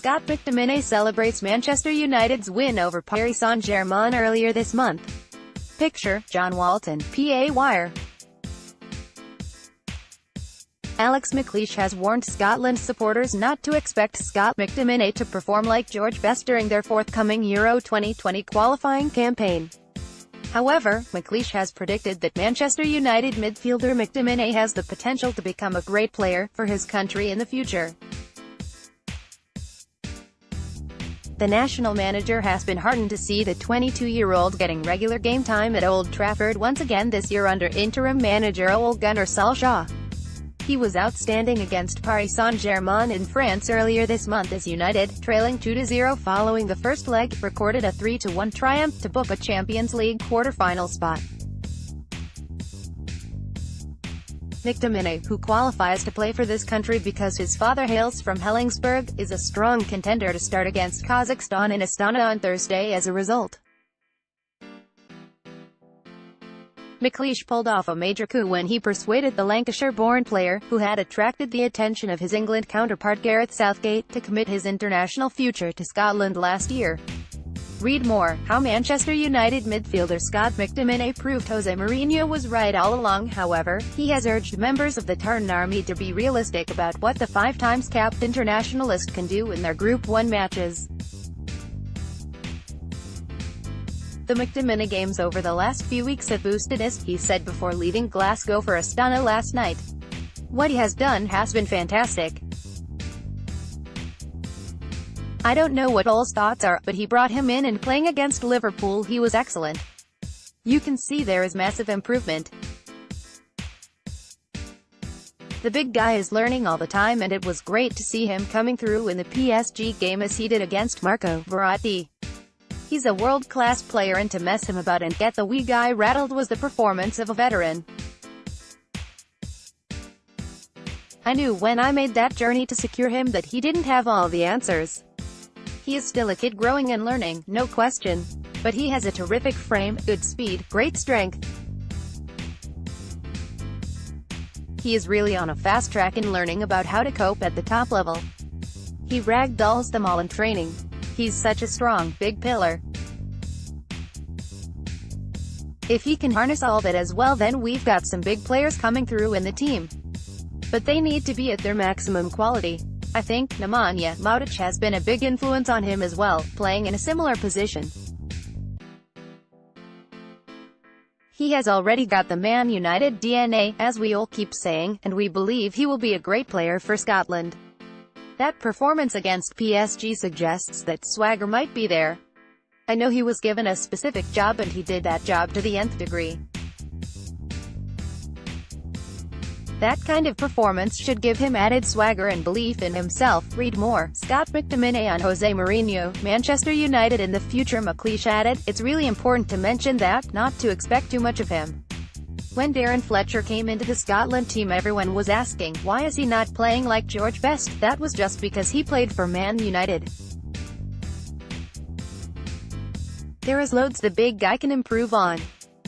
Scott McTominay celebrates Manchester United's win over Paris Saint-Germain earlier this month. Picture, John Walton, PA Wire. Alex McLeish has warned Scotland supporters not to expect Scott McTominay to perform like George Best during their forthcoming Euro 2020 qualifying campaign. However, McLeish has predicted that Manchester United midfielder McTominay has the potential to become a great player for his country in the future. The national manager has been heartened to see the 22-year-old getting regular game time at Old Trafford once again this year under interim manager Ole Gunnar Solskjaer. He was outstanding against Paris Saint-Germain in France earlier this month as United, trailing 2-0 following the first leg, recorded a 3-1 triumph to book a Champions League quarter-final spot. McTominay, who qualifies to play for this country because his father hails from Helensburgh, is a strong contender to start against Kazakhstan in Astana on Thursday as a result. McLeish pulled off a major coup when he persuaded the Lancashire-born player, who had attracted the attention of his England counterpart Gareth Southgate, to commit his international future to Scotland last year. Read more: how Manchester United midfielder Scott McTominay proved Jose Mourinho was right all along. However, he has urged members of the Tartan Army to be realistic about what the five-times capped internationalist can do in their Group 1 matches. The McTominay games over the last few weeks have boosted his, he said before leaving Glasgow for Astana last night. What he has done has been fantastic. I don't know what Ole's thoughts are, but he brought him in, and playing against Liverpool he was excellent. You can see there is massive improvement. The big guy is learning all the time, and it was great to see him coming through in the PSG game as he did against Marco Verratti. He's a world-class player, and to mess him about and get the wee guy rattled was the performance of a veteran. I knew when I made that journey to secure him that he didn't have all the answers. He is still a kid growing and learning, no question. But he has a terrific frame, good speed, great strength. He is really on a fast track in learning about how to cope at the top level. He ragdolls them all in training. He's such a strong, big pillar. If he can harness all that as well, then we've got some big players coming through in the team. But they need to be at their maximum quality. I think Nemanja Matic has been a big influence on him as well, playing in a similar position. He has already got the Man United DNA, as we all keep saying, and we believe he will be a great player for Scotland. That performance against PSG suggests that swagger might be there. I know he was given a specific job and he did that job to the nth degree. That kind of performance should give him added swagger and belief in himself. Read more: Scott McTominay on Jose Mourinho, Manchester United in the future. McLeish added, it's really important to mention that, not to expect too much of him. When Darren Fletcher came into the Scotland team, everyone was asking, why is he not playing like George Best? That was just because he played for Man United. There is loads the big guy can improve on.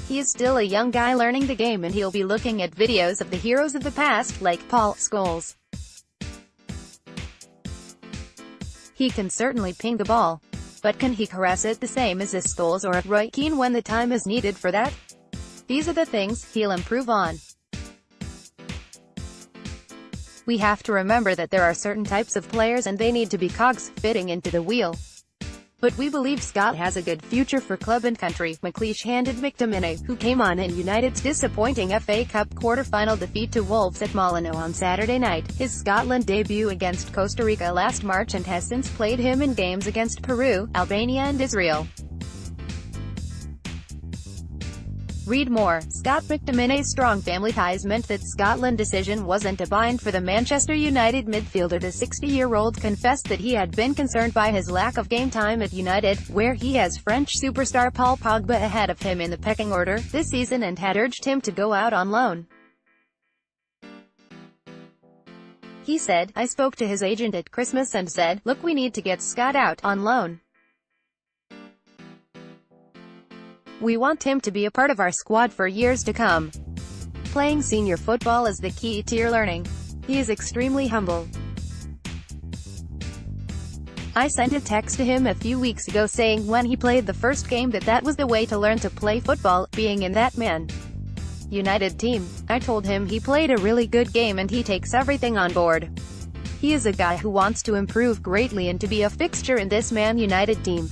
He is still a young guy learning the game, and he'll be looking at videos of the heroes of the past, like Paul Scholes. He can certainly ping the ball. But can he caress it the same as a Scholes or a Roy Keane when the time is needed for that? These are the things he'll improve on. We have to remember that there are certain types of players and they need to be cogs fitting into the wheel. But we believe Scott has a good future for club and country. McLeish handed McTominay, who came on in United's disappointing FA Cup quarter-final defeat to Wolves at Molineux on Saturday night, his Scotland debut against Costa Rica last March, and has since played him in games against Peru, Albania and Israel. Read more: Scott McTominay's strong family ties meant that Scotland's decision wasn't a bind for the Manchester United midfielder. The 60-year-old confessed that he had been concerned by his lack of game time at United, where he has French superstar Paul Pogba ahead of him in the pecking order this season, and had urged him to go out on loan. He said, I spoke to his agent at Christmas and said, look, we need to get Scott out on loan. We want him to be a part of our squad for years to come. Playing senior football is the key to your learning. He is extremely humble. I sent a text to him a few weeks ago saying when he played the first game that was the way to learn to play football, being in that Man United team. I told him he played a really good game and he takes everything on board. He is a guy who wants to improve greatly and to be a fixture in this Man United team.